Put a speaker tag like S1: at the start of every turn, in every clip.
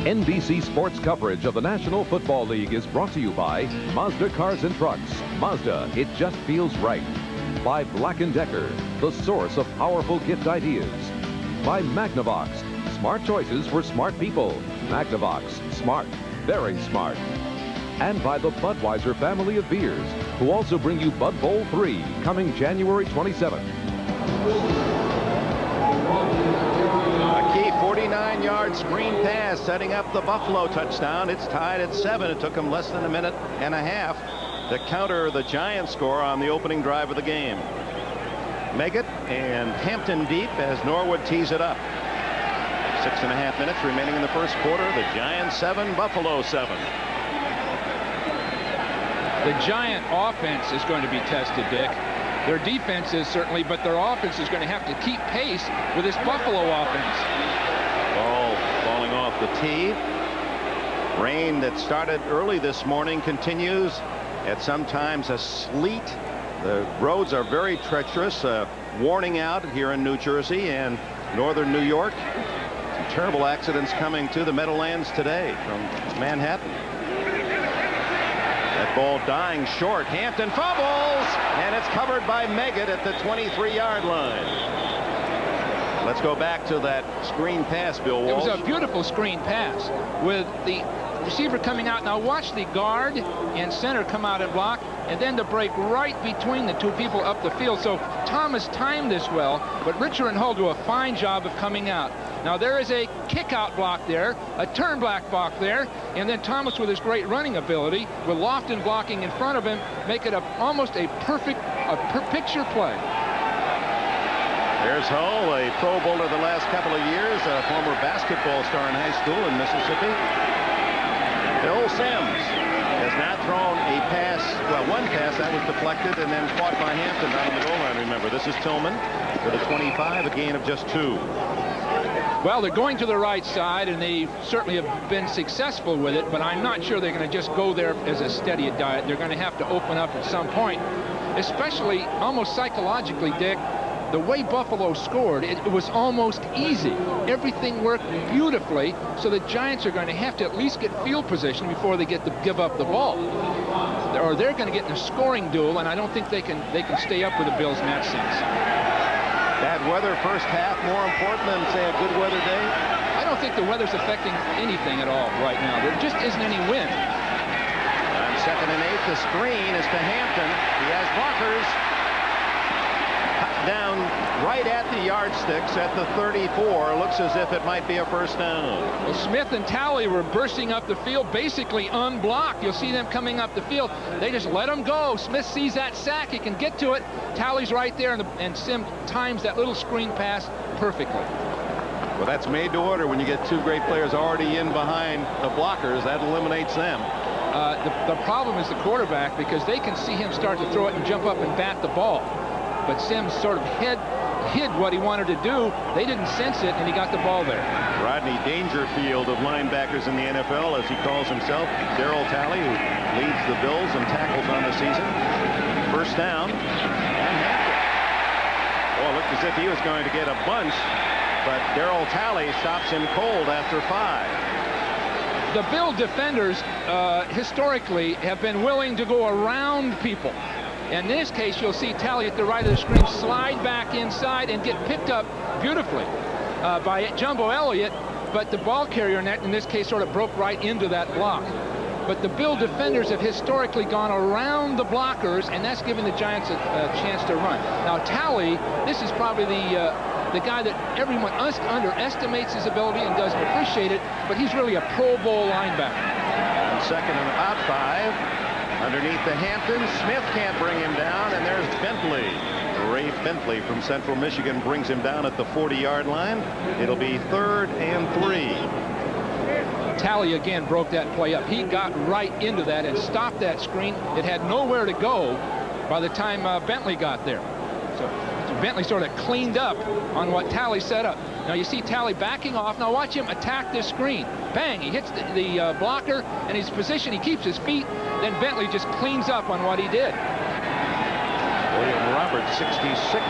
S1: NBC Sports coverage of the National Football League is brought to you by Mazda Cars and Trucks. Mazda, it just feels right. By Black & Decker, the source of powerful gift ideas. By Magnavox, smart choices for smart people. Magnavox, smart, very smart. And by the Budweiser family of beers, who also bring you Bud Bowl 3, coming January 27th.
S2: A key 49-yard screen pass setting up the Buffalo touchdown. It's tied at 7. It took them less than a minute and a half to counter the Giants score on the opening drive of the game. Meggett and Hampton deep as Norwood tees it up. 6.5 minutes remaining in the first quarter. The Giants 7, Buffalo 7.
S3: The Giant offense is going to be tested, Dick. Their defense is certainly, but their offense is going to have to keep pace with this Buffalo offense.
S2: Ball falling off the tee. Rain that started early this morning continues at sometimes a sleet. The roads are very treacherous. Warning out here in New Jersey and northern New York. Some terrible accidents coming to the Meadowlands today from Manhattan. That ball dying short. Hampton fumbles, and it's covered by Meggett at the 23-yard line. Let's go back to that screen pass, Bill Walsh.
S3: It was a beautiful screen pass with the receiver coming out. Now watch the guard and center come out and block, and then the break right between the two people up the field. So Thomas timed this well, but Richard and Hull do a fine job of coming out. Now there is a kick-out block there, a turn back block there, and then Thomas with his great running ability, with Lofton blocking in front of him, make it almost a perfect picture play.
S2: There's Hull, a Pro Bowler the last couple of years, a former basketball star in high school in Mississippi. Bill Sims has now thrown a pass, well, one pass that was deflected and then caught by Hampton down the goal line. Remember, this is Tillman with a 25, a gain of just 2.
S3: Well, they're going to the right side, and they certainly have been successful with it, but I'm not sure they're going to just go there as a steady diet. They're going to have to open up at some point, especially almost psychologically, Dick. The way Buffalo scored, it was almost easy. Everything worked beautifully, so the Giants are going to have to at least get field position before they get to give up the ball. Or they're going to get in a scoring duel, and I don't think they can stay up with the Bills in that sense.
S2: Bad weather first half more important than, say, a good weather day?
S3: I don't think the weather's affecting anything at all right now. There just isn't any wind.
S2: On 2nd and 8, the screen is to Hampton. He has blockers. Down right at the yardsticks at the 34. Looks as if it might be a first down.
S3: Well, Smith and Talley were bursting up the field, basically unblocked. You'll see them coming up the field. They just let them go. Smith sees that sack. He can get to it. Talley's right there, and Sim times that little screen pass perfectly.
S2: Well, that's made to order when you get two great players already in behind the blockers. That eliminates them.
S3: The problem is the quarterback, because they can see him start to throw it and jump up and bat the ball. But Sims sort of hid what he wanted to do. They didn't sense it, and he got the ball there.
S2: Rodney Dangerfield of linebackers in the NFL, as he calls himself. Darryl Talley, who leads the Bills in tackles on the season. First down. And Hampton. Oh, it looked as if he was going to get a bunch, but Darryl Talley stops him cold after 5.
S3: The Bill defenders historically have been willing to go around people. In this case, you'll see Talley at the right of the screen slide back inside and get picked up beautifully by Jumbo Elliott, but the ball carrier net in this case sort of broke right into that block. But the Bill defenders have historically gone around the blockers, and that's given the Giants a chance to run. Now Talley, this is probably the guy that everyone underestimates his ability and doesn't appreciate it, but he's really a Pro Bowl linebacker.
S2: On 2nd and about 5. Underneath the Hampton, Smith can't bring him down, and there's Bentley. Ray Bentley from Central Michigan brings him down at the 40-yard line. It'll be 3rd and 3.
S3: Talley again broke that play up. He got right into that and stopped that screen. It had nowhere to go by the time Bentley got there. So Bentley sort of cleaned up on what Talley set up. Now you see Talley backing off. Now watch him attack this screen. Bang, he hits the blocker, and his position, he keeps his feet. Then Bentley just cleans up on what he did.
S2: William Roberts, 66,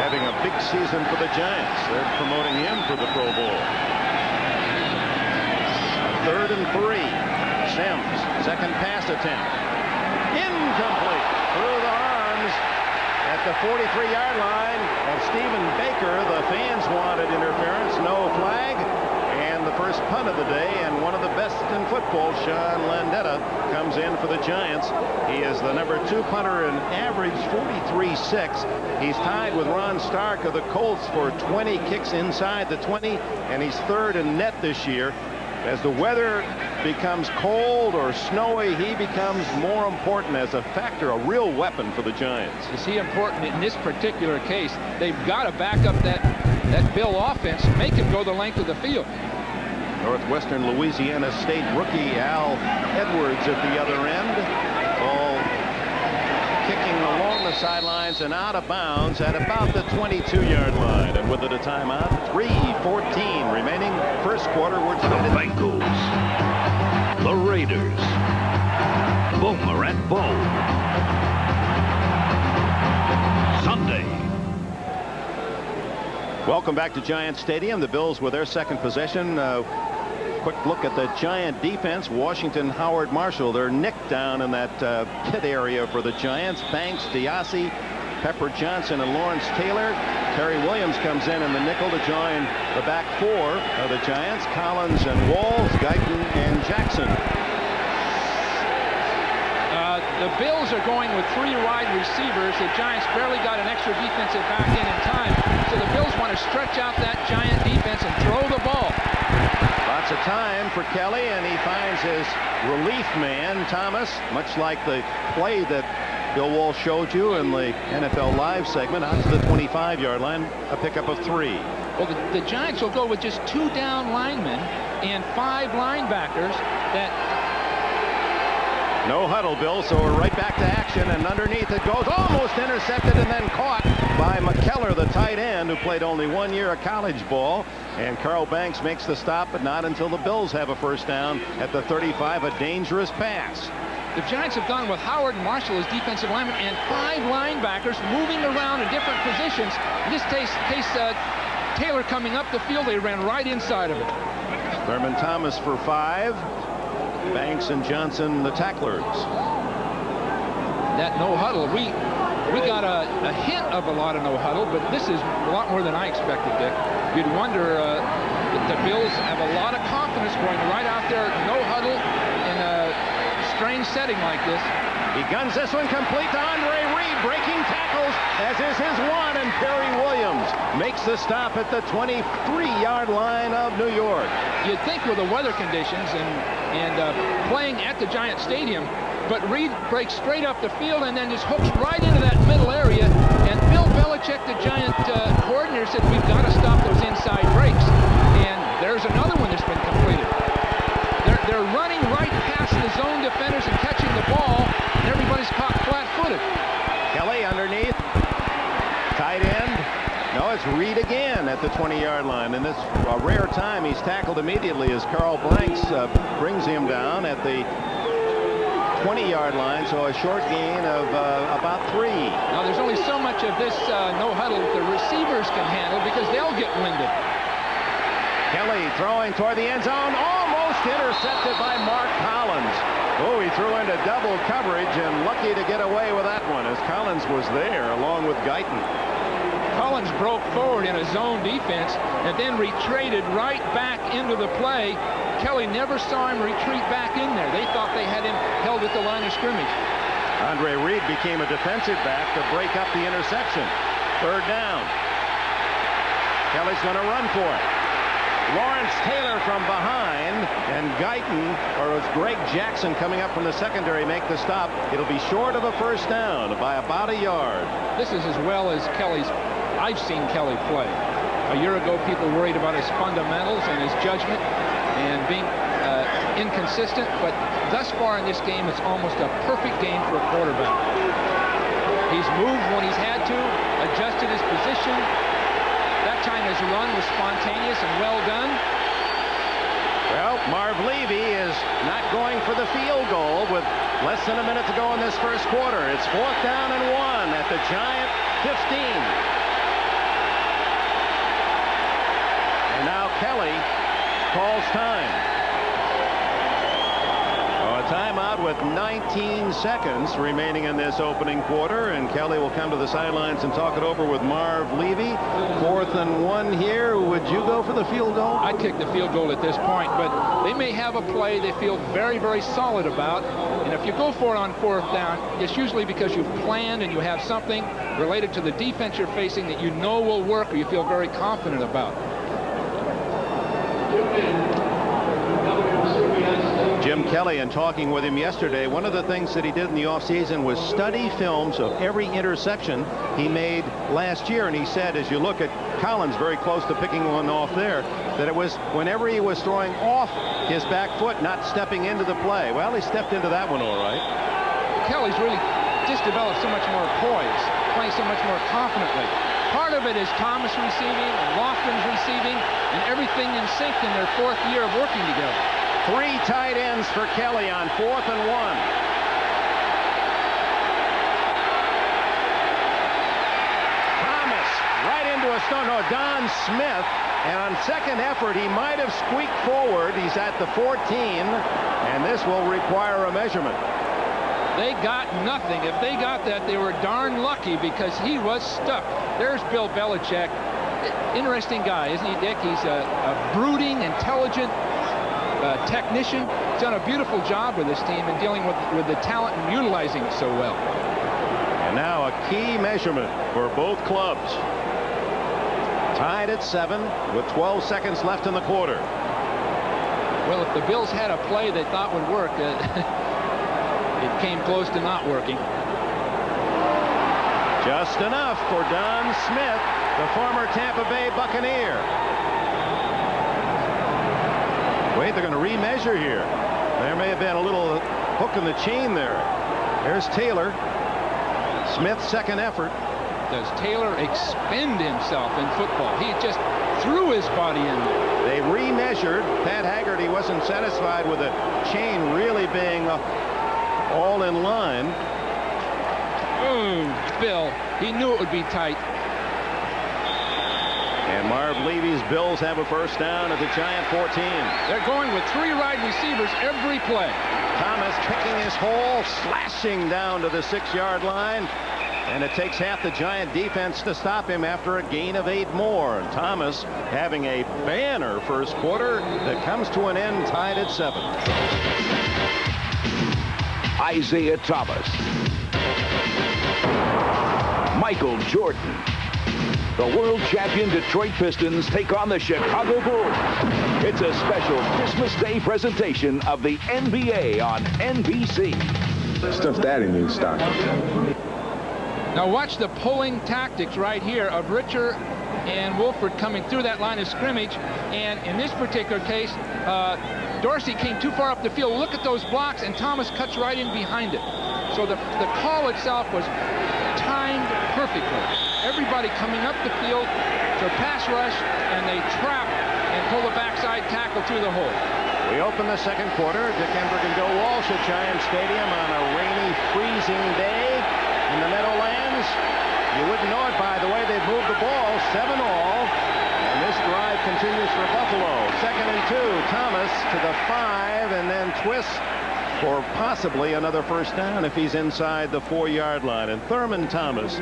S2: having a big season for the Giants. They're promoting him for the Pro Bowl. 3. Sims, second pass attempt. Incomplete. Through the arms at the 43-yard line of Stephen Baker. The fans wanted interference. No flag. And the first punt of the day, and one of the best in football, Sean Landeta, comes in for the Giants. He is the number 2 punter in average 43.6. He's tied with Ron Stark of the Colts for 20 kicks inside the 20, and he's 3rd in net this year. As the weather becomes cold or snowy, he becomes more important as a factor, a real weapon for the Giants.
S3: Is he important in this particular case? They've got to back up that Bill offense, make him go the length of the field.
S2: Northwestern Louisiana State rookie Al Edwards at the other end. Ball kicking along the sidelines and out of bounds at about the 22-yard line. And with it a timeout, 3:14 remaining. First quarter, we're
S4: The Bengals, the Raiders, Boomer and Bo. Sunday.
S2: Welcome back to Giant Stadium. The Bills with their second possession. Quick look at the Giant defense. Washington, Howard, Marshall. They're nicked down in that pit area for the Giants. Banks, Diassi, Pepper Johnson, and Lawrence Taylor. Terry Williams comes in the nickel to join the back 4 of the Giants. Collins and Walls, Guyton and Jackson.
S3: The Bills are going with 3 wide receivers. The Giants barely got an extra defensive back in time. So the Bills want to stretch out that Giant defense and throw the ball.
S2: Lots of time for Kelly, and he finds his relief man, Thomas, much like the play that Bill Walsh showed you in the NFL Live segment, out to the 25-yard line, a pickup of 3.
S3: Well, the Giants will go with just 2 down linemen and 5 linebackers. That
S2: no huddle, Bill, so we're right back to action, and underneath it goes, almost intercepted and then caught by McKellar, the tight end, who played only 1 year of college ball. And Carl Banks makes the stop, but not until the Bills have a first down at the 35, a dangerous pass.
S3: the Giants have gone with Howard and Marshall as defensive linemen and 5 linebackers moving around in different positions. In this case Taylor coming up the field, they ran right inside of it.
S2: Thurman Thomas for 5. Banks and Johnson, the tacklers.
S3: That no huddle, we got a hint of a lot of no huddle, but this is a lot more than I expected, Dick. You'd wonder that the Bills have a lot of confidence going right out there, no huddle in a strange setting like this.
S2: He guns this one complete to Andre Reed, breaking tackles, as is his 1, and Perry Williams makes the stop at the 23-yard line of New York.
S3: You'd think with the weather conditions and playing at the Giant Stadium, but Reed breaks straight up the field and then just hooks right into that middle area. And Bill Belichick, the Giant coordinator, said we've got to stop those inside breaks. And there's another one that's been completed. They're running right past the zone defenders and catching the ball, and everybody's caught flat-footed.
S2: Kelly underneath, tight end. No, it's Reed again at the 20-yard line, and it's a rare time he's tackled immediately as Carl Blanks brings him down at the 20-yard line, so a short gain of about 3.
S3: Now, there's only so much of this no huddle the receivers can handle because they'll get winded.
S2: Kelly throwing toward the end zone, almost intercepted by Mark Collins. Oh, he threw into double coverage and lucky to get away with that one as Collins was there along with Guyton.
S3: Collins broke forward in a zone defense and then retreated right back into the play. Kelly never saw him retreat back in there. They thought they had him held at the line of scrimmage.
S2: Andre Reed became a defensive back to break up the interception. 3rd down. Kelly's going to run for it. Lawrence Taylor from behind, and Guyton, or was Greg Jackson coming up from the secondary, make the stop. It'll be short of a first down by about a yard.
S3: This is as well as I've seen Kelly play. A year ago, people worried about his fundamentals and his judgment and being inconsistent, but thus far in this game, it's almost a perfect game for a quarterback. He's moved when he's had to, adjusted his position. That time his run was spontaneous and well done.
S2: Well, Marv Levy is not going for the field goal with less than a minute to go in this first quarter. It's 4th down and 1 at the Giant 15. And now Kelly calls time. out with 19 seconds remaining in this opening quarter, and Kelly will come to the sidelines and talk it over with Marv Levy. 4th and 1 here. Would you go for the field goal?
S3: I'd kick the field goal at this point, but they may have a play they feel very, very solid about, and if you go for it on 4th down, it's usually because you've planned and you have something related to the defense you're facing that you know will work or you feel very confident about.
S2: Jim Kelly, in talking with him yesterday, one of the things that he did in the offseason was study films of every interception he made last year. And he said, as you look at Collins very close to picking one off there, that it was whenever he was throwing off his back foot, not stepping into the play. Well, he stepped into that one all right.
S3: Kelly's really just developed so much more poise, playing so much more confidently. Part of it is Thomas receiving and Lofton's receiving and everything in sync in their 4th year of working together.
S2: 3 tight ends for Kelly on 4th and 1. Thomas right into a stone. No, Don Smith. And on second effort, he might have squeaked forward. He's at the 14, and this will require a measurement.
S3: They got nothing. If they got that, they were darn lucky because he was stuck. There's Bill Belichick. Interesting guy, isn't he, Dick? He's a brooding, intelligent technician. He's done a beautiful job with this team in dealing with the talent and utilizing it so well.
S2: And now a key measurement for both clubs. Tied at 7 with 12 seconds left in the quarter.
S3: Well, if the Bills had a play they thought would work, it came close to not working.
S2: Just enough for Don Smith, the former Tampa Bay Buccaneer. Wait, they're going to remeasure here. There may have been a little hook in the chain there. There's Taylor. Smith's second effort.
S3: Does Taylor expend himself in football? He just threw his body in there.
S2: They remeasured. Pat Haggerty wasn't satisfied with the chain really being all in line.
S3: Bill, he knew it would be tight.
S2: And Marv Levy's Bills have a first down at the Giant 14.
S3: They're going with 3 wide receivers every play.
S2: Thomas picking his hole, slashing down to the 6-yard line. And it takes half the Giant defense to stop him after a gain of 8 more. And Thomas having a banner first quarter that comes to an end tied at 7.
S4: Isaiah Thomas. Michael Jordan. The world champion Detroit Pistons take on the Chicago Bulls. It's a special Christmas Day presentation of the NBA on NBC.
S5: Stuff that in his stock.
S3: Now watch the pulling tactics right here of Richer and Wolford coming through that line of scrimmage. And in this particular case, Dorsey came too far up the field. Look at those blocks, and Thomas cuts right in behind it. So the call itself was timed perfectly. Everybody coming up the field to pass rush, and they trap and pull the backside tackle through the hole.
S2: We open the second quarter. Dick Enberg and Bill Walsh at Giant Stadium on a rainy, freezing day in the Meadowlands. You wouldn't know it by the way they've moved the ball. 7-all. And this drive continues for Buffalo. 2nd and 2. Thomas to the 5 and then twists for possibly another first down if he's inside the 4-yard line. And Thurman Thomas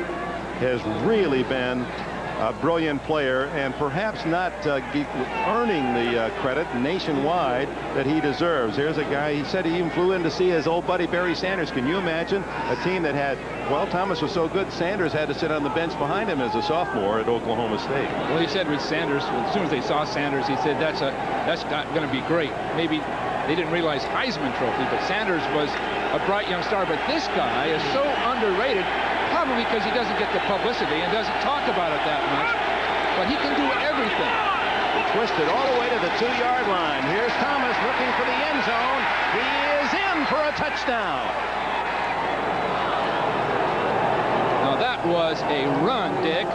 S2: has really been a brilliant player and perhaps not earning the credit nationwide that he deserves. Here's a guy, he said he even flew in to see his old buddy Barry Sanders. Can you imagine a team that had, well, Thomas was so good, Sanders had to sit on the bench behind him as a sophomore at Oklahoma State.
S3: Well, he said with Sanders, as soon as they saw Sanders, he said that's not going to be great. Maybe they didn't realize Heisman Trophy, but Sanders was a bright young star. But this guy is so underrated, probably because he doesn't get the publicity and doesn't talk about it that much. But he can do everything.
S2: He twisted all the way to the 2-yard line. Here's Thomas looking for the end zone. He is in for a touchdown.
S3: Now that was a run, Dick.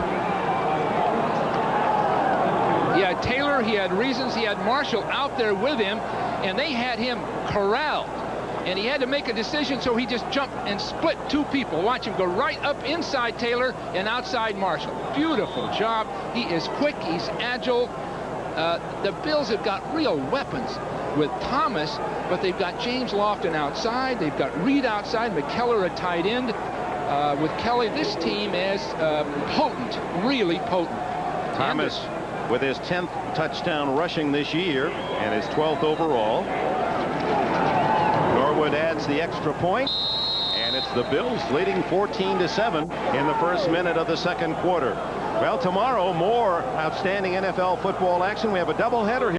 S3: He had Taylor, he had Reasons, he had Marshall out there with him, and they had him corralled. And he had to make a decision, so he just jumped and split 2 people. Watch him go right up inside Taylor and outside Marshall. Beautiful job. He is quick, he's agile. The Bills have got real weapons with Thomas, but they've got James Lofton outside. They've got Reed outside, McKellar a tight end. With Kelly, this team is potent, really potent.
S2: Thomas with his 10th touchdown rushing this year and his 12th overall. Norwood adds the extra point, and it's the Bills leading 14-7 in the first minute of the second quarter. Well, tomorrow, more outstanding NFL football action. We have a doubleheader here.